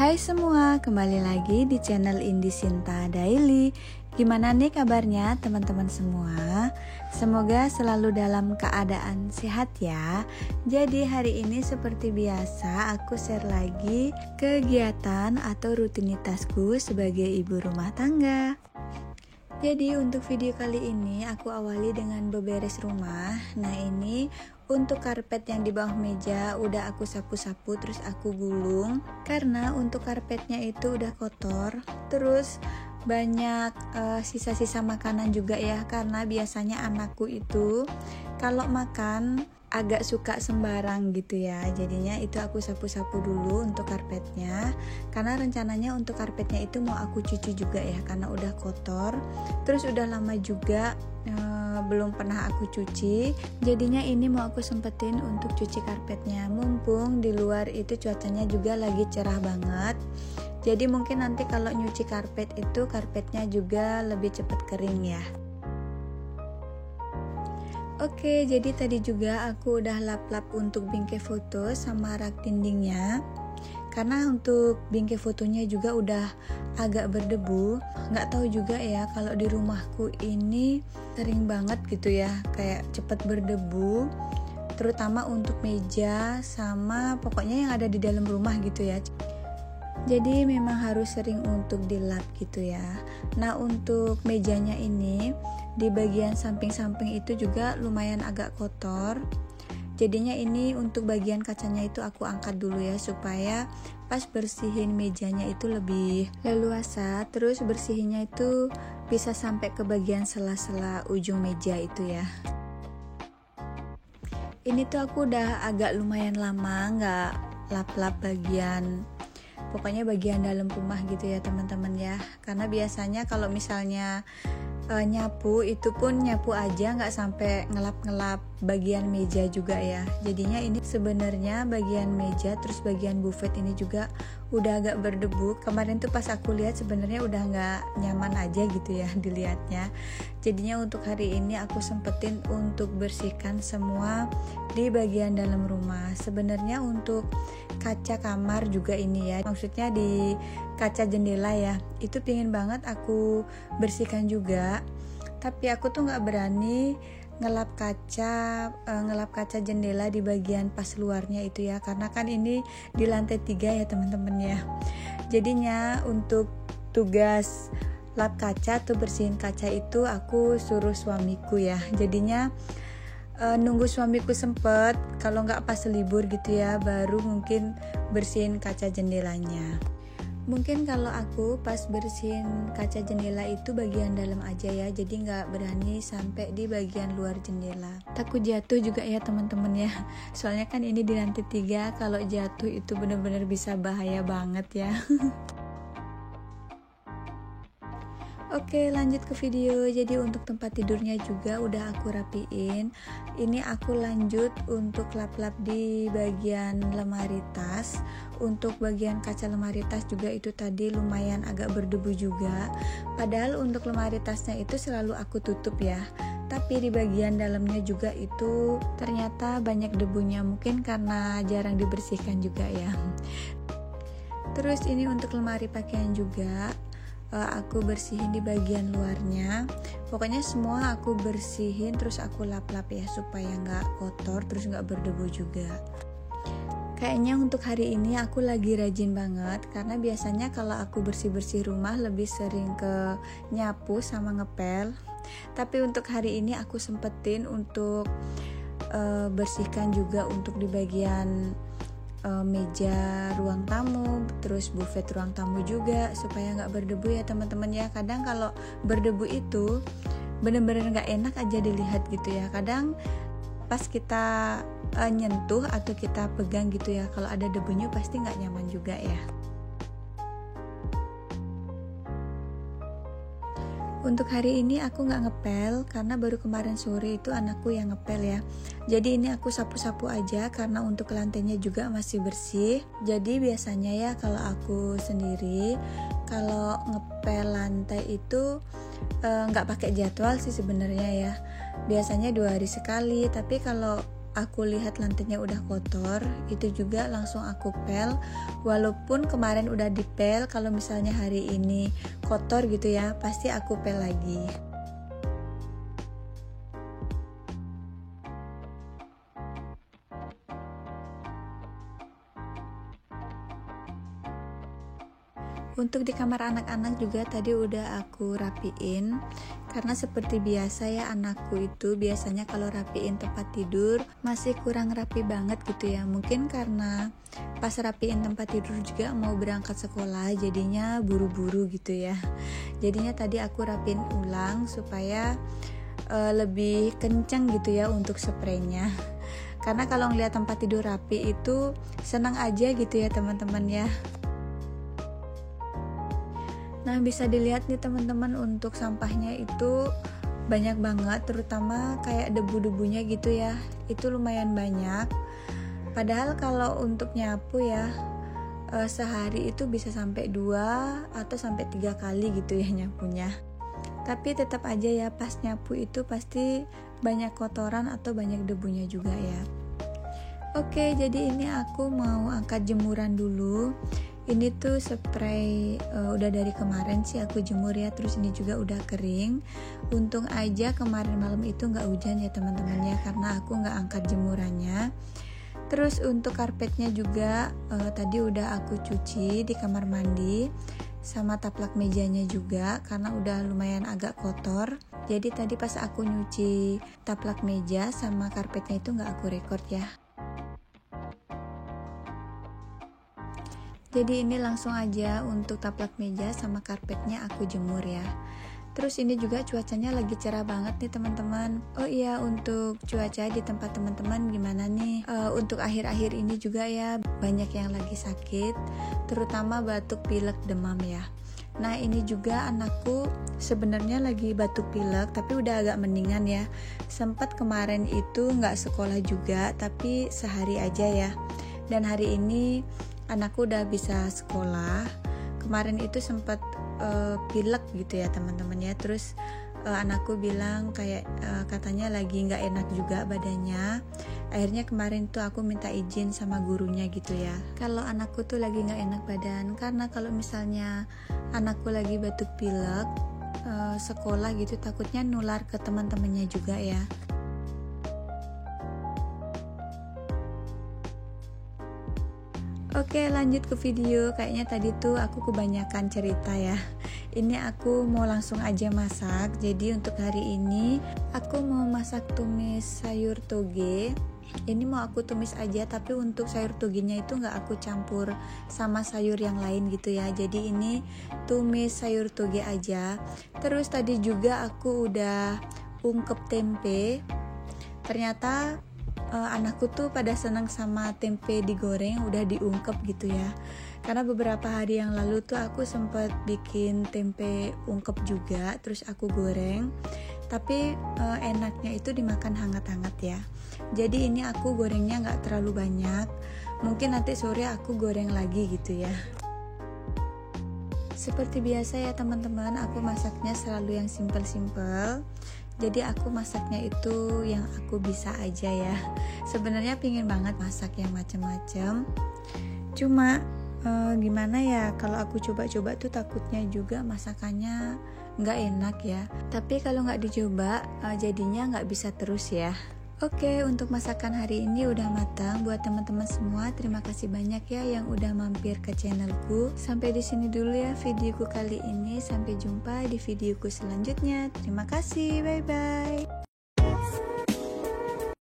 Hai semua, kembali lagi di channel Indi Sinta Daily. Gimana nih kabarnya teman-teman semua? Semoga selalu dalam keadaan sehat ya. Jadi hari ini seperti biasa aku share lagi kegiatan atau rutinitasku sebagai ibu rumah tangga. Jadi untuk video kali ini aku awali dengan beberes rumah. Nah ini untuk karpet yang di bawah meja udah aku sapu-sapu terus aku gulung. Karena untuk karpetnya itu udah kotor. Terus banyak sisa-sisa makanan juga ya. Karena biasanya anakku itu kalau makan agak suka sembarang gitu ya. Jadinya itu aku sapu-sapu dulu untuk karpetnya. Karena rencananya untuk karpetnya itu mau aku cuci juga ya, karena udah kotor. Terus udah lama juga belum pernah aku cuci. Jadinya ini mau aku sempetin untuk cuci karpetnya. Mumpung di luar itu cuacanya juga lagi cerah banget. Jadi mungkin nanti kalau nyuci karpet itu karpetnya juga lebih cepat kering ya. Oke, jadi tadi juga aku udah lap-lap untuk bingkai foto sama rak dindingnya. Karena untuk bingkai fotonya juga udah agak berdebu. Nggak tahu juga ya kalau di rumahku ini sering banget gitu ya, kayak cepet berdebu. Terutama untuk meja sama pokoknya yang ada di dalam rumah gitu ya. Jadi memang harus sering untuk dilap gitu ya. Nah untuk mejanya ini di bagian samping-samping itu juga lumayan agak kotor. Jadinya ini untuk bagian kacanya itu aku angkat dulu ya, supaya pas bersihin mejanya itu lebih leluasa. Terus bersihinnya itu bisa sampai ke bagian sela-sela ujung meja itu ya. Ini tuh aku udah agak lumayan lama nggak lap-lap pokoknya bagian dalam rumah gitu ya teman-teman ya. Karena biasanya kalau misalnya nyapu itu pun nyapu aja nggak sampai ngelap-ngelap bagian meja juga ya. Jadinya ini sebenarnya bagian meja terus bagian buffet ini juga udah agak berdebu. Kemarin tuh pas aku lihat sebenarnya udah nggak nyaman aja gitu ya dilihatnya. Jadinya untuk hari ini aku sempetin untuk bersihkan semua di bagian dalam rumah. Sebenarnya untuk kaca kamar juga ini ya, maksudnya di kaca jendela ya, itu pingin banget aku bersihkan juga, tapi aku tuh nggak berani ngelap kaca jendela di bagian pas luarnya itu ya, karena kan ini di lantai 3 ya teman-teman ya. Jadinya untuk tugas lap kaca atau bersihin kaca itu aku suruh suamiku ya. Jadinya nunggu suamiku sempet, kalau nggak pas libur gitu ya, baru mungkin bersihin kaca jendelanya. Mungkin kalau aku pas bersihin kaca jendela itu bagian dalam aja ya, jadi nggak berani sampai di bagian luar jendela. Takut jatuh juga ya teman-teman ya, soalnya kan ini di lantai 3, kalau jatuh itu benar-benar bisa bahaya banget ya. Oke, lanjut ke video. Jadi untuk tempat tidurnya juga udah aku rapiin. Ini aku lanjut untuk lap-lap di bagian lemari tas. Untuk bagian kaca lemari tas juga itu tadi lumayan agak berdebu juga. Padahal untuk lemari tasnya itu selalu aku tutup ya. Tapi di bagian dalamnya juga itu ternyata banyak debunya. Mungkin karena jarang dibersihkan juga ya. Terus ini untuk lemari pakaian juga. Aku bersihin di bagian luarnya. Pokoknya semua aku bersihin terus aku lap-lap ya, supaya nggak kotor terus nggak berdebu juga. Kayaknya untuk hari ini aku lagi rajin banget, karena biasanya kalau aku bersih-bersih rumah lebih sering ke nyapu sama ngepel. Tapi untuk hari ini aku sempetin untuk bersihkan juga untuk di bagian meja ruang tamu, terus buffet ruang tamu juga, supaya nggak berdebu ya teman-teman ya. Kadang kalau berdebu itu bener-bener nggak enak aja dilihat gitu ya. Kadang pas kita nyentuh atau kita pegang gitu ya, kalau ada debunya pasti nggak nyaman juga ya. Untuk hari ini aku nggak ngepel karena baru kemarin sore itu anakku yang ngepel ya. Jadi ini aku sapu-sapu aja karena untuk lantainya juga masih bersih. Jadi biasanya ya kalau aku sendiri kalau ngepel lantai itu nggak pakai jadwal sih sebenarnya ya. Biasanya 2 hari sekali. Tapi kalau aku lihat lantainya udah kotor, itu juga langsung aku pel. Walaupun kemarin udah dipel, kalau misalnya hari ini kotor gitu ya, pasti aku pel lagi. Untuk di kamar anak-anak juga tadi udah aku rapiin, karena seperti biasa ya, anakku itu biasanya kalau rapiin tempat tidur masih kurang rapi banget gitu ya. Mungkin karena pas rapiin tempat tidur juga mau berangkat sekolah, jadinya buru-buru gitu ya. Jadinya tadi aku rapiin ulang supaya lebih kenceng gitu ya untuk spraynya. Karena kalau ngeliat tempat tidur rapi itu senang aja gitu ya teman-teman ya. Nah, bisa dilihat nih teman-teman, untuk sampahnya itu banyak banget, terutama kayak debu-debunya gitu ya. Itu lumayan banyak. Padahal kalau untuk nyapu ya, sehari itu bisa sampai 2 atau sampai 3 kali gitu ya nyapunya. Tapi tetap aja ya, pas nyapu itu pasti banyak kotoran atau banyak debunya juga ya. Oke, jadi ini aku mau angkat jemuran dulu. Ini tuh spray udah dari kemarin sih aku jemur ya, terus ini juga udah kering. Untung aja kemarin malam itu nggak hujan ya teman-teman ya, karena aku nggak angkat jemurannya. Terus untuk karpetnya juga tadi udah aku cuci di kamar mandi, sama taplak mejanya juga karena udah lumayan agak kotor. Jadi tadi pas aku nyuci taplak meja sama karpetnya itu nggak aku record ya. Jadi ini langsung aja untuk taplak meja sama karpetnya aku jemur ya. Terus ini juga cuacanya lagi cerah banget nih teman-teman. Oh iya, untuk cuaca di tempat teman-teman gimana nih? Untuk akhir-akhir ini juga ya banyak yang lagi sakit, terutama batuk, pilek, demam ya. Nah ini juga anakku sebenarnya lagi batuk pilek, tapi udah agak mendingan ya. Sempat kemarin itu nggak sekolah juga, tapi sehari aja ya. Dan hari ini anakku udah bisa sekolah. Kemarin itu sempat pilek gitu ya teman-teman ya. Terus anakku bilang kayak katanya lagi nggak enak juga badannya. Akhirnya kemarin tuh aku minta izin sama gurunya gitu ya, kalau anakku tuh lagi nggak enak badan. Karena kalau misalnya anakku lagi batuk pilek sekolah gitu, takutnya nular ke teman-temannya juga ya. Oke, lanjut ke video. Kayaknya tadi tuh aku kebanyakan cerita ya. Ini aku mau langsung aja masak. Jadi untuk hari ini aku mau masak tumis sayur toge. Ini mau aku tumis aja, tapi untuk sayur togenya itu nggak aku campur sama sayur yang lain gitu ya. Jadi ini tumis sayur toge aja. Terus tadi juga aku udah ungkep tempe. Ternyata anakku tuh pada senang sama tempe digoreng udah diungkep gitu ya. Karena beberapa hari yang lalu tuh aku sempat bikin tempe ungkep juga, terus aku goreng. Tapi enaknya itu dimakan hangat-hangat ya. Jadi ini aku gorengnya nggak terlalu banyak. Mungkin nanti sore aku goreng lagi gitu ya. Seperti biasa ya teman-teman, aku masaknya selalu yang simple-simple. Jadi aku masaknya itu yang aku bisa aja ya. Sebenarnya pingin banget masak yang macam-macam. Cuma gimana ya, kalau aku coba-coba tuh takutnya juga masakannya nggak enak ya. Tapi kalau nggak dicoba jadinya nggak bisa terus ya. Oke, untuk masakan hari ini udah matang. Buat teman-teman semua, terima kasih banyak ya yang udah mampir ke channelku. Sampai di sini dulu ya videoku kali ini. Sampai jumpa di videoku selanjutnya. Terima kasih, bye-bye.